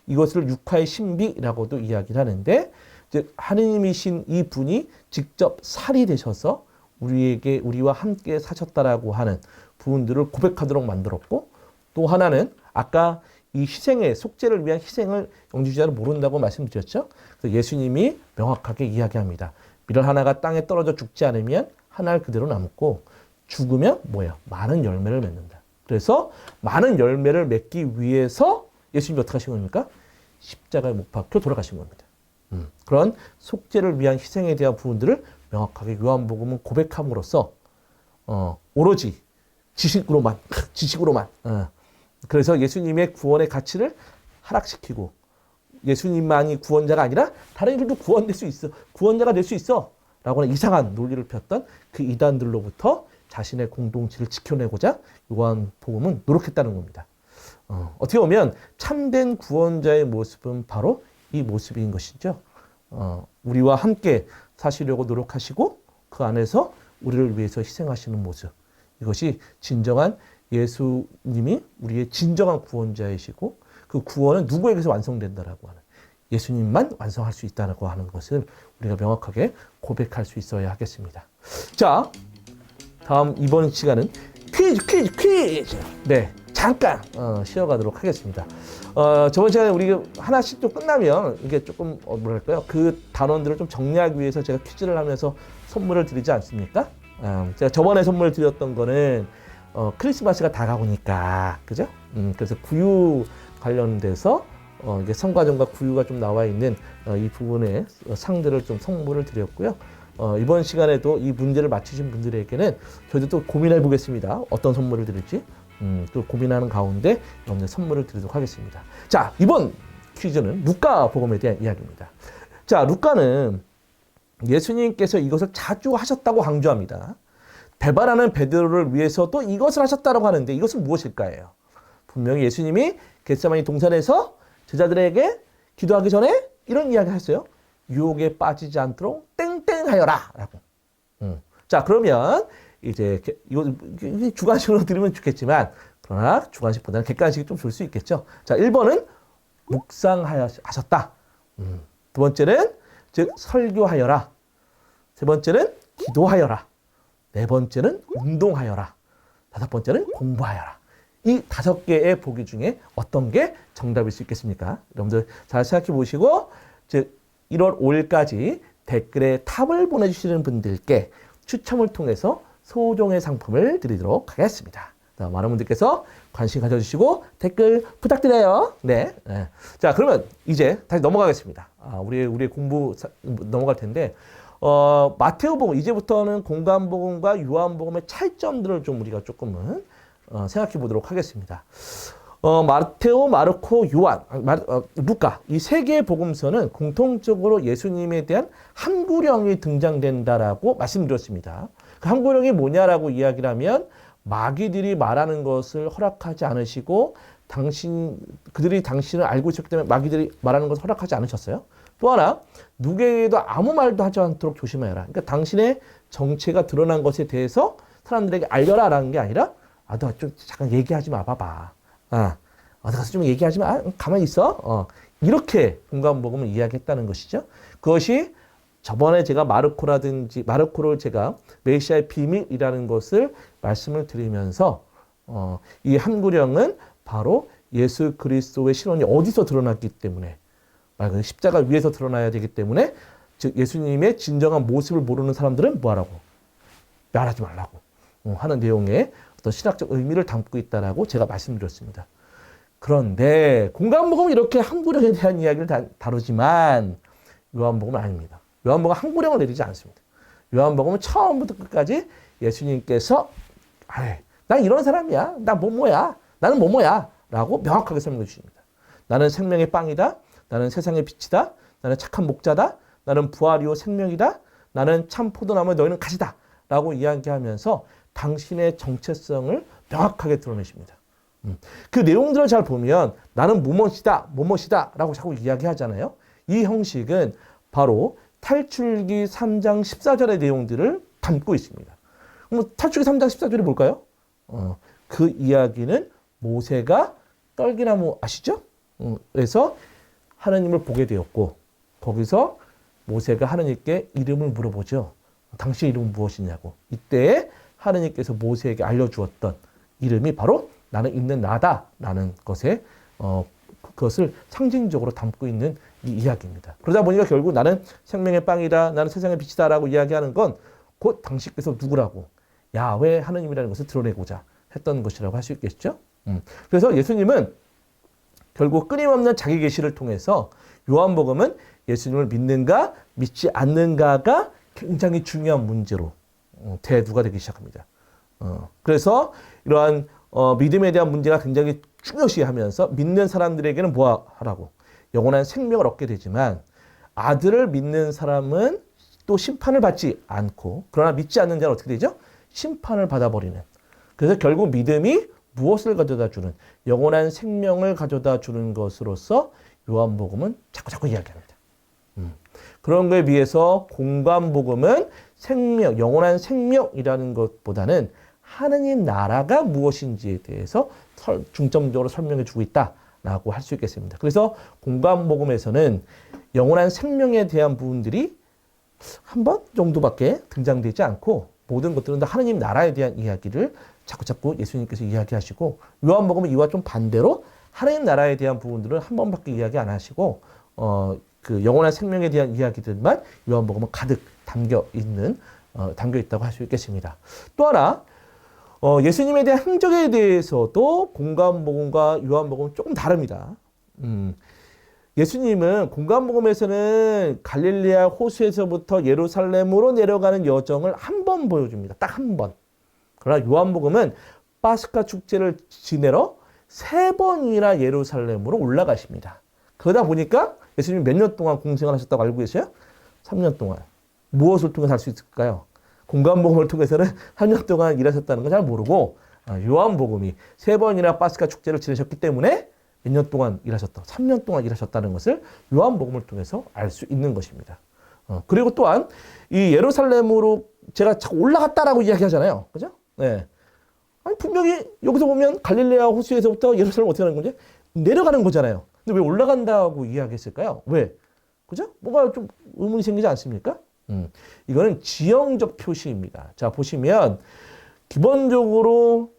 이것을 육화의 신비라고도 이야기를 하는데, 즉 하느님이신 이 분이 직접 살이 되셔서 우리와 함께 사셨다라고 하는 부분들을 고백하도록 만들었고, 또 하나는 아까 이 희생의 속죄를 위한 희생을 영지주의자는 모른다고 말씀드렸죠. 그래서 예수님이 명확하게 이야기합니다. 밀 하나가 땅에 떨어져 죽지 않으면 한 알 그대로 남고 죽으면 뭐예요? 많은 열매를 맺는다. 그래서 많은 열매를 맺기 위해서 예수님이 어떻게 하신 겁니까? 십자가에 못 박혀 돌아가신 겁니다. 그런 속죄를 위한 희생에 대한 부분들을 명확하게 요한복음은 고백함으로써 오로지 지식으로만 그래서 예수님의 구원의 가치를 하락시키고 예수님만이 구원자가 아니라 다른 이들도 구원될 수 있어, 구원자가 될 수 있어 라고 하는 이상한 논리를 폈던 그 이단들로부터 자신의 공동체를 지켜내고자 요한복음은 노력했다는 겁니다. 어떻게 보면 참된 구원자의 모습은 바로 이 모습인 것이죠. 우리와 함께 사시려고 노력하시고 그 안에서 우리를 위해서 희생하시는 모습. 이것이 진정한 예수님이 우리의 진정한 구원자이시고 그 구원은 누구에게서 완성된다라고 하는 예수님만 완성할 수 있다고 하는 것을 우리가 명확하게 고백할 수 있어야 하겠습니다. 자, 다음 이번 시간은 퀴즈. 네, 잠깐 쉬어가도록 하겠습니다. 저번 시간에 우리 하나씩 좀 끝나면 이게 조금 뭐랄까요? 그 단원들을 좀 정리하기 위해서 제가 퀴즈를 하면서 선물을 드리지 않습니까? 제가 저번에 선물 드렸던 거는 크리스마스가 다가오니까 그죠? 그래서 구유 관련돼서 이게 성과점과 구유가 좀 나와 있는 이 부분의 상들을 좀 선물을 드렸고요. 이번 시간에도 이 문제를 맞히신 분들에게는 저희도 또 고민해 보겠습니다. 어떤 선물을 드릴지 또 고민하는 가운데 여러분들 선물을 드리도록 하겠습니다. 자, 이번 퀴즈는 루카 복음에 대한 이야기입니다. 자, 루카는 예수님께서 이것을 자주 하셨다고 강조합니다. 배반하는 베드로를 위해서도 이것을 하셨다고 하는데 이것은 무엇일까요? 분명히 예수님이 겟세마니 동산에서 제자들에게 기도하기 전에 이런 이야기 했어요. 유혹에 빠지지 않도록 땡땡하여라 라고. 자, 그러면 이제 이거 주관식으로 드리면 좋겠지만 그러나 주관식보다는 객관식이 좀 줄 수 있겠죠. 자, 1번은 묵상하셨다. 두 번째는 즉 설교하여라. 세 번째는 기도하여라. 네 번째는 운동하여라. 다섯 번째는 공부하여라. 이 5개의 보기 중에 어떤 게 정답일 수 있겠습니까? 여러분들 잘 생각해 보시고 즉 1월 5일까지 댓글에 탑을 보내주시는 분들께 추첨을 통해서 소정의 상품을 드리도록 하겠습니다. 많은 분들께서 관심 가져주시고 댓글 부탁드려요. 네. 자, 그러면 이제 다시 넘어가겠습니다. 우리 공부 넘어갈 텐데 마태오복음 이제부터는 공관복음과 요한복음의 차이점들을 좀 우리가 조금은 생각해 보도록 하겠습니다. 마테오, 마르코, 요한, 루카 이 3개의 복음서는 공통적으로 예수님에 대한 함구령이 등장된다라고 말씀드렸습니다. 그 함구령이 뭐냐라고 이야기를 하면 마귀들이 말하는 것을 허락하지 않으시고 그들이 당신을 알고 있었기 때문에 마귀들이 말하는 것을 허락하지 않으셨어요. 또 하나 누구에게도 아무 말도 하지 않도록 조심하여라. 그러니까 당신의 정체가 드러난 것에 대해서 사람들에게 알려라라는 게 아니라 너 좀 잠깐 얘기하지 마 봐봐. 어디 가서 좀 얘기하지 마. 가만히 있어. 이렇게 공관복음을 이야기했다는 것이죠. 그것이 저번에 제가 마르코를 제가 메시아의 비밀이라는 것을 말씀을 드리면서 이 한구령은 바로 예수 그리스도의 신원이 어디서 드러났기 때문에, 말 그대로 십자가 위에서 드러나야 되기 때문에, 즉 예수님의 진정한 모습을 모르는 사람들은 뭐하라고? 말하지 말라고 하는 내용의 어떤 신학적 의미를 담고 있다라고 제가 말씀드렸습니다. 그런데 공관복음은 이렇게 한구령에 대한 이야기를 다루지만 요한복음은 아닙니다. 요한복음은 한구령을 내리지 않습니다. 요한복음은 처음부터 끝까지 예수님께서 난 이런 사람이야. 나 뭐뭐야. 나는 뭐뭐야. 라고 명확하게 설명해 주십니다. 나는 생명의 빵이다. 나는 세상의 빛이다. 나는 착한 목자다. 나는 부활이요 생명이다. 나는 참 포도나무에 너희는 가시다. 라고 이야기하면서 당신의 정체성을 명확하게 드러내십니다. 그 내용들을 잘 보면 나는 뭐뭐시다, 뭐뭐시다 라고 자꾸 이야기하잖아요. 이 형식은 바로 탈출기 3장 14절의 내용들을 담고 있습니다. 그럼 탈출기 3장 14절이 뭘까요? 그 이야기는 모세가 떨기나무 아시죠? 그래서 하나님을 보게 되었고 거기서 모세가 하나님께 이름을 물어보죠. 당신의 이름은 무엇이냐고. 이때 하나님께서 모세에게 알려주었던 이름이 바로 나는 있는 나다라는 것에 그것을 상징적으로 담고 있는 이 이야기입니다. 그러다 보니까 결국 나는 생명의 빵이다, 나는 세상의 빛이다라고 이야기하는 건 곧 당신께서 누구라고 야훼 하나님이라는 것을 드러내고자 했던 것이라고 할 수 있겠죠. 그래서 예수님은 결국 끊임없는 자기 계시를 통해서 요한복음은 예수님을 믿는가 믿지 않는가가 굉장히 중요한 문제로 대두가 되기 시작합니다. 그래서 이러한 믿음에 대한 문제가 굉장히 중요시하면서 믿는 사람들에게는 뭐 하라고? 영원한 생명을 얻게 되지만 아들을 믿는 사람은 또 심판을 받지 않고 그러나 믿지 않는 자는 어떻게 되죠? 심판을 받아버리는. 그래서 결국 믿음이 무엇을 가져다 주는 영원한 생명을 가져다 주는 것으로서 요한복음은 자꾸 이야기합니다. 그런 거에 비해서 공관복음은 생명, 영원한 생명이라는 것보다는 하느님 나라가 무엇인지에 대해서 중점적으로 설명해 주고 있다라고 할 수 있겠습니다. 그래서 공관복음에서는 영원한 생명에 대한 부분들이 한 번 정도밖에 등장되지 않고 모든 것들은 다 하느님 나라에 대한 이야기를 자꾸 예수님께서 이야기하시고 요한복음은 이와 좀 반대로 하느님 나라에 대한 부분들은 한 번밖에 이야기 안 하시고 그 영원한 생명에 대한 이야기들만 요한복음은 가득 담겨 있다고 할 수 있겠습니다. 또 하나 예수님에 대한 행적에 대해서도 공관복음과 요한복음은 조금 다릅니다. 예수님은 공관복음에서는 갈릴리아 호수에서부터 예루살렘으로 내려가는 여정을 한 번 보여줍니다. 딱 한 번. 그러나 요한복음은 파스카 축제를 지내러 3번이나 예루살렘으로 올라가십니다. 그러다 보니까 예수님이 몇 년 동안 공생을 하셨다고 알고 계세요? 3년 동안. 무엇을 통해서 할 수 있을까요? 공관복음을 통해서는 3년 동안 일하셨다는 걸 잘 모르고 요한복음이 3번이나 파스카 축제를 지내셨기 때문에 몇 년 동안 일하셨다. 3년 동안 일하셨다는 것을 요한복음을 통해서 알 수 있는 것입니다. 그리고 또한 이 예루살렘으로 제가 자꾸 올라갔다라고 이야기하잖아요. 그죠? 네. 아니 분명히 여기서 보면 갈릴레아 호수에서부터 예루살렘 어떻게 하는 건지 내려가는 거잖아요. 근데 왜 올라간다고 이야기했을까요? 왜? 그죠? 뭔가 좀 의문이 생기지 않습니까? 이거는 지형적 표시입니다. 자, 보시면 기본적으로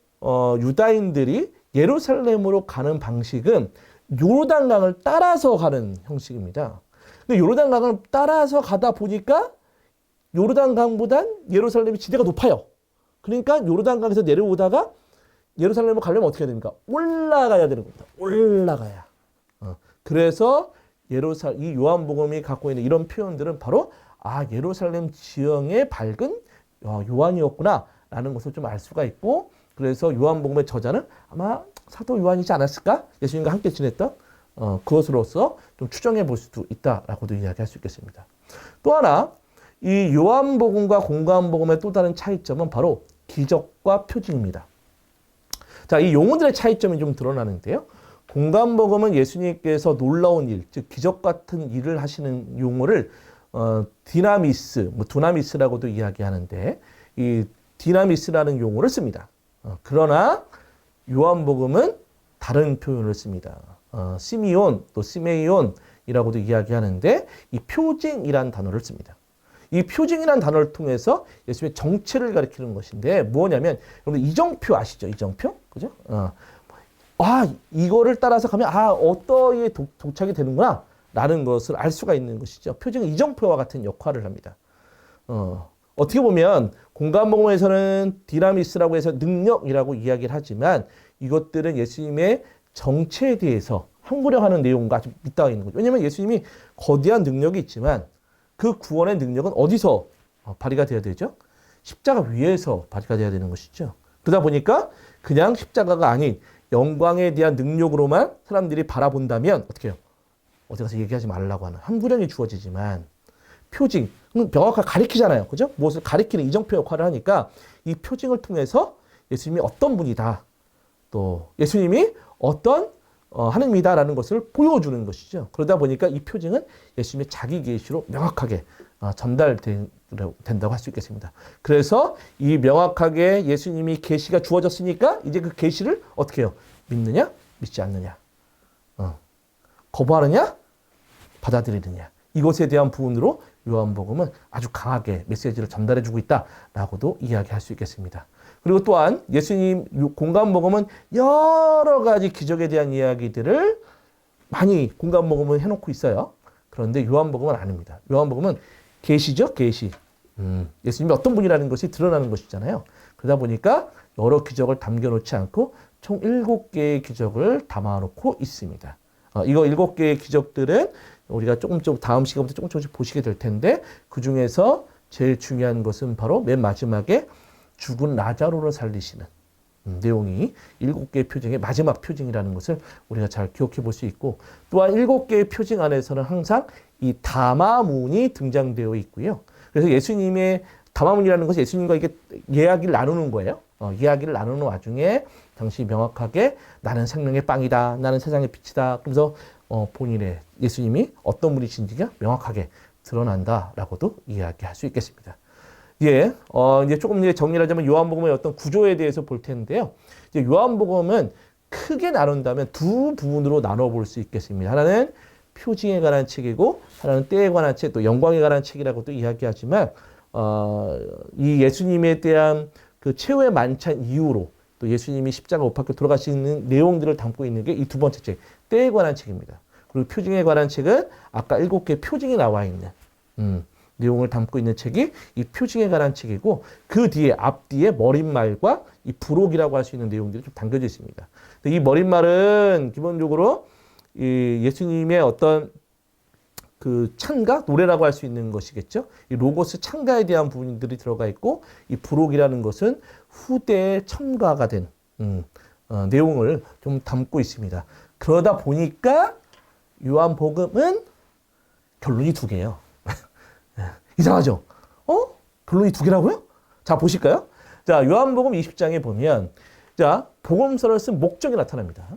유다인들이 예루살렘으로 가는 방식은 요르단강을 따라서 가는 형식입니다. 근데 요르단강을 따라서 가다 보니까 요르단강보단 예루살렘이 지대가 높아요. 그러니까 요르단강에서 내려오다가 예루살렘으로 가려면 어떻게 해야 됩니까? 올라가야 되는 겁니다. 올라가야. 그래서 이 요한복음이 갖고 있는 이런 표현들은 바로 예루살렘 지형의 밝은 요한이었구나 라는 것을 좀 알 수가 있고 그래서 요한복음의 저자는 아마 사도 요한이지 않았을까? 예수님과 함께 지냈던 그것으로서 좀 추정해 볼 수도 있다라고도 이야기할 수 있겠습니다. 또 하나 이 요한복음과 공관복음의 또 다른 차이점은 바로 기적과 표징입니다. 자, 이 용어들의 차이점이 좀 드러나는데요. 공관복음은 예수님께서 놀라운 일, 즉 기적 같은 일을 하시는 용어를 디나미스, 두나미스라고도 이야기하는데 이 디나미스라는 용어를 씁니다. 그러나 요한복음은 다른 표현을 씁니다. 시미온 또 시메이온이라고도 이야기하는데 이 표징이라는 단어를 씁니다. 이 표징이라는 단어를 통해서 예수님의 정체를 가리키는 것인데 뭐냐면 여러분 이정표 아시죠? 이정표? 그죠? 이거를 따라서 가면 어떠에 도착이 되는구나 라는 것을 알 수가 있는 것이죠. 표징은 이정표와 같은 역할을 합니다. 어떻게 보면 공간복음에서는 디나미스라고 해서 능력이라고 이야기를 하지만 이것들은 예수님의 정체에 대해서 항구령하는 내용과 아주 밑닿아 있는 거죠. 왜냐하면 예수님이 거대한 능력이 있지만 그 구원의 능력은 어디서 발휘가 돼야 되죠? 십자가 위에서 발휘가 돼야 되는 것이죠. 그러다 보니까 그냥 십자가가 아닌 영광에 대한 능력으로만 사람들이 바라본다면 어떻게 해요? 어디 가서 얘기하지 말라고 하는 항구령이 주어지지만 표징, 명확하게 가리키잖아요. 그죠? 무엇을 가리키는 이정표 역할을 하니까 이 표징을 통해서 예수님이 어떤 분이다. 또 예수님이 어떤 하나님이다라는 것을 보여주는 것이죠. 그러다 보니까 이 표징은 예수님의 자기 계시로 명확하게 전달된다고 할 수 있겠습니다. 그래서 이 명확하게 예수님이 계시가 주어졌으니까 이제 그 계시를 어떻게 해요? 믿느냐? 믿지 않느냐? 거부하느냐? 받아들이느냐? 이것에 대한 부분으로 요한복음은 아주 강하게 메시지를 전달해주고 있다라고도 이야기할 수 있겠습니다. 그리고 또한 예수님 공간복음은 여러 가지 기적에 대한 이야기들을 많이 공간복음을 해놓고 있어요. 그런데 요한복음은 아닙니다. 요한복음은 계시죠, 계시. 예수님이 어떤 분이라는 것이 드러나는 것이잖아요. 그러다 보니까 여러 기적을 담겨놓지 않고 총 7개의 기적을 담아놓고 있습니다. 이거 7개의 기적들은 우리가 조금 다음 시간부터 조금씩 보시게 될 텐데 그 중에서 제일 중요한 것은 바로 맨 마지막에 죽은 라자로를 살리시는 내용이 7개의 표징의 마지막 표징이라는 것을 우리가 잘 기억해 볼 수 있고 또한 7개의 표징 안에서는 항상 이 다마문이 등장되어 있고요. 그래서 예수님의 다마문이라는 것이 예수님과 이게 이야기를 나누는 거예요. 이야기를 나누는 와중에 당시 명확하게 나는 생명의 빵이다. 나는 세상의 빛이다. 그래서 본인의 예수님이 어떤 분이신지가 명확하게 드러난다라고도 이야기할 수 있겠습니다. 이제 조금 정리를 하자면 요한복음의 어떤 구조에 대해서 볼 텐데요. 이제 요한복음은 크게 나눈다면 두 부분으로 나눠볼 수 있겠습니다. 하나는 표징에 관한 책이고 하나는 때에 관한 책, 또 영광에 관한 책이라고도 이야기하지만 이 예수님에 대한 그 최후의 만찬 이후로 또 예수님이 십자가 못 박혀 돌아가시는 내용들을 담고 있는 게 이 두 번째 책, 때에 관한 책입니다. 그리고 표징에 관한 책은 아까 7개 표징이 나와 있는 내용을 담고 있는 책이 이 표징에 관한 책이고 그 뒤에 앞뒤에 머릿말과 이 부록이라고 할 수 있는 내용들이 좀 담겨져 있습니다. 이 머릿말은 기본적으로 이 예수님의 어떤 그 찬가 노래라고 할 수 있는 것이겠죠. 이 로고스 찬가에 대한 부분들이 들어가 있고 이 부록이라는 것은 후대에 첨가가 된 내용을 좀 담고 있습니다. 그러다 보니까 요한복음은 결론이 2개예요. 이상하죠? 결론이 2개라고요? 자, 보실까요? 자, 요한복음 20장에 보면, 자, 복음서를 쓴 목적이 나타납니다.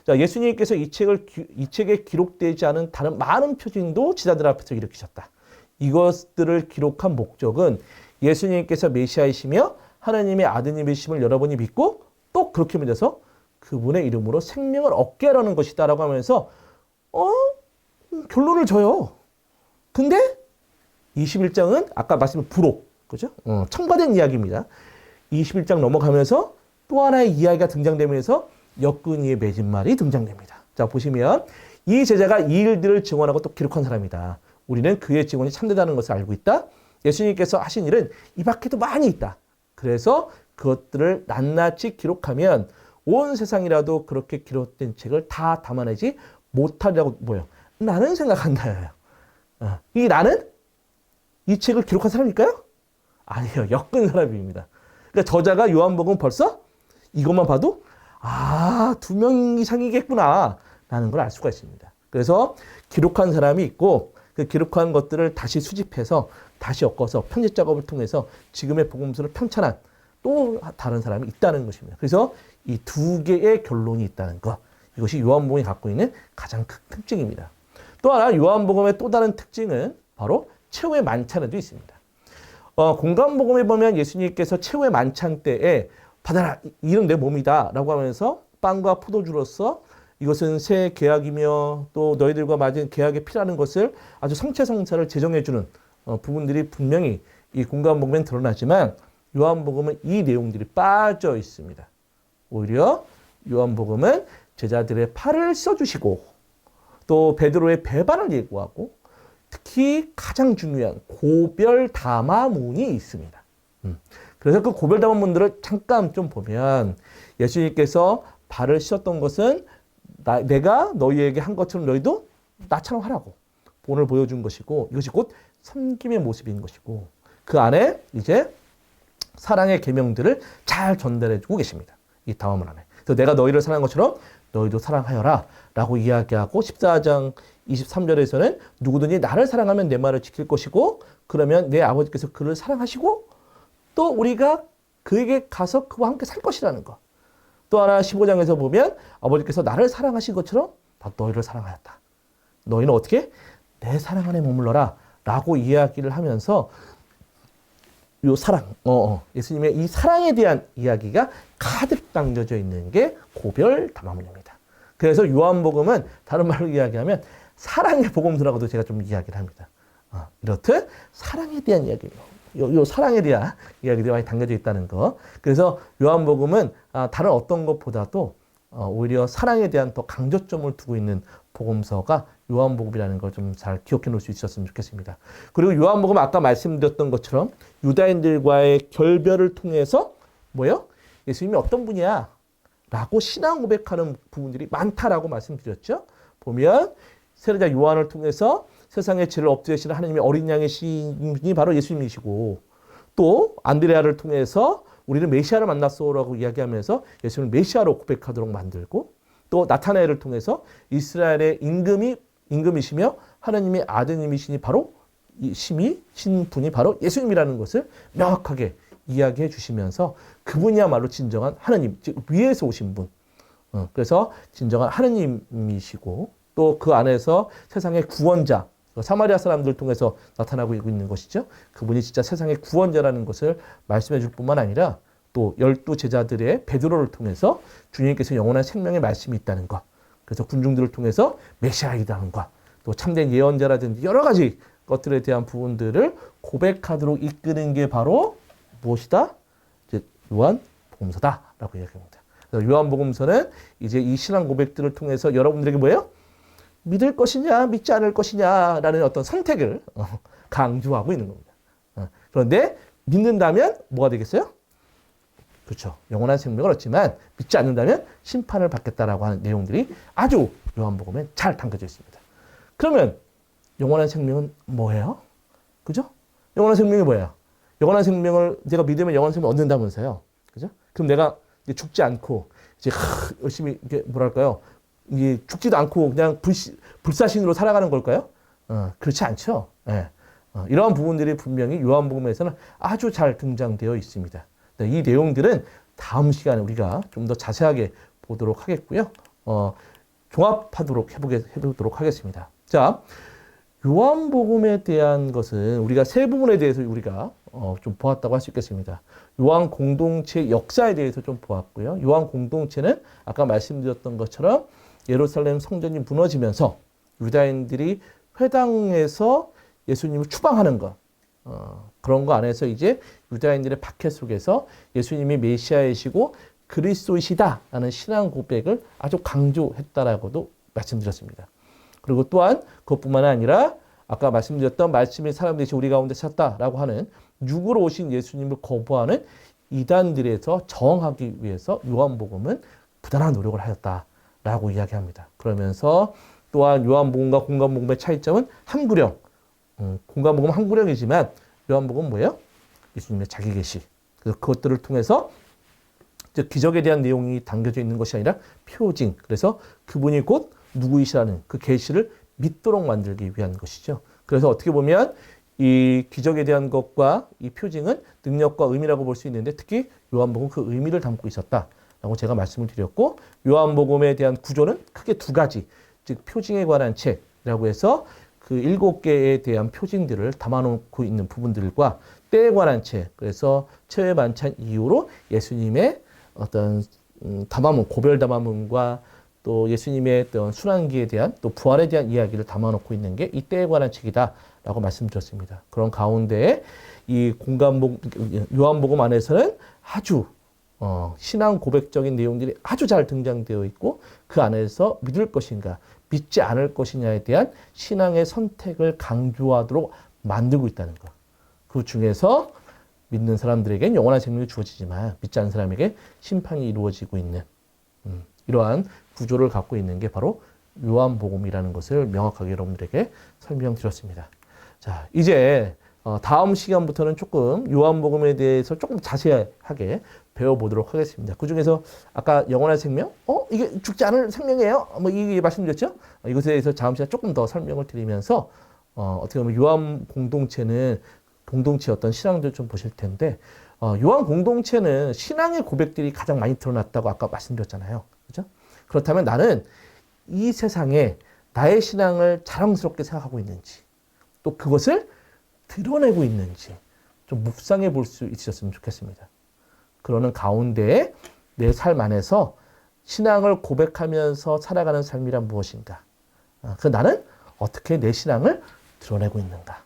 자, 예수님께서 이 책에 기록되지 않은 다른 많은 표징도 지자들 앞에서 일으키셨다. 이것들을 기록한 목적은 예수님께서 메시아이시며 하나님의 아드님이심을 여러분이 믿고 또 그렇게 믿어서 그분의 이름으로 생명을 얻게 하라는 것이다. 라고 하면서, 결론을 줘요. 근데 21장은 아까 말씀드린 부록, 그죠? 첨가된 이야기입니다. 21장 넘어가면서 또 하나의 이야기가 등장되면서 역근이의 맺은 말이 등장됩니다. 자, 보시면 이 제자가 이 일들을 증언하고 또 기록한 사람이다. 우리는 그의 증언이 참되다는 것을 알고 있다. 예수님께서 하신 일은 이 밖에도 많이 있다. 그래서 그것들을 낱낱이 기록하면 온 세상이라도 그렇게 기록된 책을 다 담아내지 못하리라고 뭐예요? 나는 생각한다. 이 나는 이 책을 기록한 사람일까요? 아니에요. 엮은 사람입니다. 그러니까 저자가 요한복음 벌써 이것만 봐도 2명 이상이겠구나 라는 걸 알 수가 있습니다. 그래서 기록한 사람이 있고 그 기록한 것들을 다시 수집해서 다시 엮어서 편집 작업을 통해서 지금의 복음서를 편찬한 또 다른 사람이 있다는 것입니다. 그래서 이 2개의 결론이 있다는 것. 이것이 요한복음이 갖고 있는 가장 큰 특징입니다. 또 하나 요한복음의 또 다른 특징은 바로 최후의 만찬에도 있습니다. 공간복음에 보면 예수님께서 최후의 만찬 때에 받아라, 이는 내 몸이다 라고 하면서 빵과 포도주로서 이것은 새 계약이며 또 너희들과 맞은 계약에 필요한 것을 아주 성체성사를 제정해주는 부분들이 분명히 이 공관복음엔 드러나지만 요한복음은 이 내용들이 빠져 있습니다. 오히려 요한복음은 제자들의 팔을 씻어주시고 또 베드로의 배반을 예고하고 특히 가장 중요한 고별담화문이 있습니다. 그래서 그 고별담화문들을 잠깐 좀 보면 예수님께서 발을 씻었던 것은 내가 너희에게 한 것처럼 너희도 나처럼 하라고 본을 보여준 것이고 이것이 곧 섬김의 모습인 것이고 그 안에 이제 사랑의 계명들을 잘 전달해주고 계십니다. 이 담화문 안에. 그래서 내가 너희를 사랑한 것처럼 너희도 사랑하여라 라고 이야기하고 14장 23절에서는 누구든지 나를 사랑하면 내 말을 지킬 것이고 그러면 내 아버지께서 그를 사랑하시고 또 우리가 그에게 가서 그와 함께 살 것이라는 것. 또 하나 15장에서 보면 아버지께서 나를 사랑하신 것처럼 너희를 사랑하였다. 너희는 어떻게? 내 사랑 안에 머물러라 라고 이야기를 하면서 요 사랑, 예수님의 이 사랑에 대한 이야기가 가득 담겨져 있는 게 고별 담화문입니다. 그래서 요한복음은 다른 말로 이야기하면 사랑의 복음서라고도 제가 좀 이야기를 합니다. 이렇듯 사랑에 대한 이야기, 요 사랑에 대한 이야기들이 많이 담겨져 있다는 거. 그래서 요한복음은 다른 어떤 것보다도 오히려 사랑에 대한 더 강조점을 두고 있는 복음서가 요한복음이라는 걸 좀 잘 기억해 놓을 수 있었으면 좋겠습니다. 그리고 요한복음 아까 말씀드렸던 것처럼 유다인들과의 결별을 통해서 뭐예요? 예수님이 어떤 분이야? 라고 신앙 고백하는 부분들이 많다라고 말씀드렸죠. 보면 세례자 요한을 통해서 세상의 죄를 엎드리시는 하나님의 어린 양의 신이 바로 예수님이시고 또 안드레아를 통해서 우리는 메시아를 만났소라고 이야기하면서 예수님을 메시아로 고백하도록 만들고 또 나타나엘을 통해서 이스라엘의 임금이시며 하나님의 아드님이시니 바로 신분이 바로 예수님이라는 것을 명확하게 이야기해 주시면서 그분이야말로 진정한 하나님, 즉 위에서 오신 분. 그래서 진정한 하나님이시고 또 그 안에서 세상의 구원자, 사마리아 사람들을 통해서 나타나고 있는 것이죠. 그분이 진짜 세상의 구원자라는 것을 말씀해 줄 뿐만 아니라 또 12 제자들의 베드로를 통해서 주님께서 영원한 생명의 말씀이 있다는 것. 그래서 군중들을 통해서 메시아이라는 것. 또 참된 예언자라든지 여러 가지 것들에 대한 부분들을 고백하도록 이끄는 게 바로 무엇이다? 이제 요한복음서다라고 이야기합니다. 그래서 요한복음서는 이제 이 신앙 고백들을 통해서 여러분들에게 뭐예요? 믿을 것이냐, 믿지 않을 것이냐라는 어떤 선택을 강조하고 있는 겁니다. 그런데 믿는다면 뭐가 되겠어요? 그렇죠. 영원한 생명을 얻지만 믿지 않는다면 심판을 받겠다라고 하는 내용들이 아주 요한복음에 잘 담겨져 있습니다. 그러면 영원한 생명은 뭐예요? 그죠? 영원한 생명이 뭐예요? 영원한 생명을 내가 믿으면 영원한 생명을 얻는다면서요. 그죠? 그럼 내가 이제 죽지 않고 이제 열심히 이게 뭐랄까요? 이게 죽지도 않고 그냥 불사신으로 살아가는 걸까요? 그렇지 않죠. 예. 이러한 부분들이 분명히 요한복음에서는 아주 잘 등장되어 있습니다. 이 내용들은 다음 시간에 우리가 좀 더 자세하게 보도록 하겠고요. 종합하도록 해보도록 하겠습니다. 자, 요한복음에 대한 것은 우리가 세 부분에 대해서 우리가 좀 보았다고 할 수 있겠습니다. 요한 공동체 역사에 대해서 좀 보았고요. 요한 공동체는 아까 말씀드렸던 것처럼 예루살렘 성전이 무너지면서 유다인들이 회당에서 예수님을 추방하는 것, 그런 거 안에서 이제 유다인들의 박해 속에서 예수님이 메시아이시고 그리스도이시다라는 신앙 고백을 아주 강조했다라고도 말씀드렸습니다. 그리고 또한 그것뿐만 아니라 아까 말씀드렸던 말씀이 사람 되시 우리 가운데 찼다라고 하는 육으로 오신 예수님을 거부하는 이단들에서 저항하기 위해서 요한복음은 부단한 노력을 하였다라고 이야기합니다. 그러면서 또한 요한복음과 공관복음의 차이점은 한 구령, 공관복음은 한 구령이지만 요한복음은 뭐예요? 예수님의 자기 계시. 그래서 그것들을 통해서 기적에 대한 내용이 담겨져 있는 것이 아니라 표징. 그래서 그분이 곧 누구이시라는 그 계시를 믿도록 만들기 위한 것이죠. 그래서 어떻게 보면 이 기적에 대한 것과 이 표징은 능력과 의미라고 볼 수 있는데 특히 요한복음은 그 의미를 담고 있었다라고 제가 말씀을 드렸고 요한복음에 대한 구조는 크게 두 가지. 즉 표징에 관한 책이라고 해서 그 7개에 대한 표징들을 담아놓고 있는 부분들과 때에 관한 책. 그래서 최후의 만찬 이후로 예수님의 어떤 담화문, 고별 담화문과 또 예수님의 어떤 순환기에 대한 또 부활에 대한 이야기를 담아놓고 있는 게 이 때에 관한 책이다라고 말씀드렸습니다. 그런 가운데 이 요한복음 안에서는 아주 신앙 고백적인 내용들이 아주 잘 등장되어 있고 그 안에서 믿을 것인가 믿지 않을 것이냐에 대한 신앙의 선택을 강조하도록 만들고 있다는 것. 그 중에서 믿는 사람들에게는 영원한 생명이 주어지지만 믿지 않는 사람에게 심판이 이루어지고 있는 이러한 구조를 갖고 있는 게 바로 요한복음이라는 것을 명확하게 여러분들에게 설명드렸습니다. 자, 이제 다음 시간부터는 조금 요한복음에 대해서 조금 자세하게 배워보도록 하겠습니다. 그 중에서 아까 영원한 생명? 이게 죽지 않을 생명이에요? 뭐 이게 말씀드렸죠? 이것에 대해서 다음 시간 조금 더 설명을 드리면서 어떻게 보면 요한 공동체는 공동체 어떤 신앙들 좀 보실 텐데 요한 공동체는 신앙의 고백들이 가장 많이 드러났다고 아까 말씀드렸잖아요. 그죠? 그렇다면 나는 이 세상에 나의 신앙을 자랑스럽게 생각하고 있는지 또 그것을 드러내고 있는지 좀 묵상해 볼 수 있으셨으면 좋겠습니다. 그러는 가운데 내 삶 안에서 신앙을 고백하면서 살아가는 삶이란 무엇인가? 그 나는 어떻게 내 신앙을 드러내고 있는가?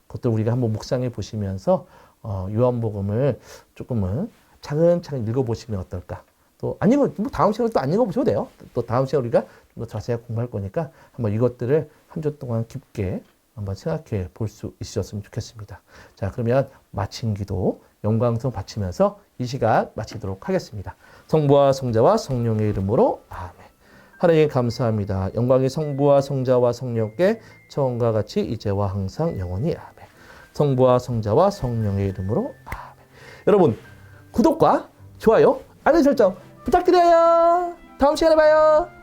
그것도 우리가 한번 묵상해 보시면서 요한복음을 조금은 차근차근 읽어보시면 어떨까? 또 아니면 뭐 다음 시간에 또 안 읽어보셔도 돼요. 또 다음 시간에 우리가 좀 더 자세하게 공부할 거니까 한번 이것들을 한 주 동안 깊게 한번 생각해 볼 수 있으셨으면 좋겠습니다. 자, 그러면 마친 기도 영광성 바치면서 이 시간 마치도록 하겠습니다. 성부와 성자와 성령의 이름으로 아멘. 하나님 감사합니다. 영광이 성부와 성자와 성령께 처음과 같이 이제와 항상 영원히 아멘. 성부와 성자와 성령의 이름으로 아멘. 여러분 구독과 좋아요, 알림 설정 부탁드려요. 다음 시간에 봐요.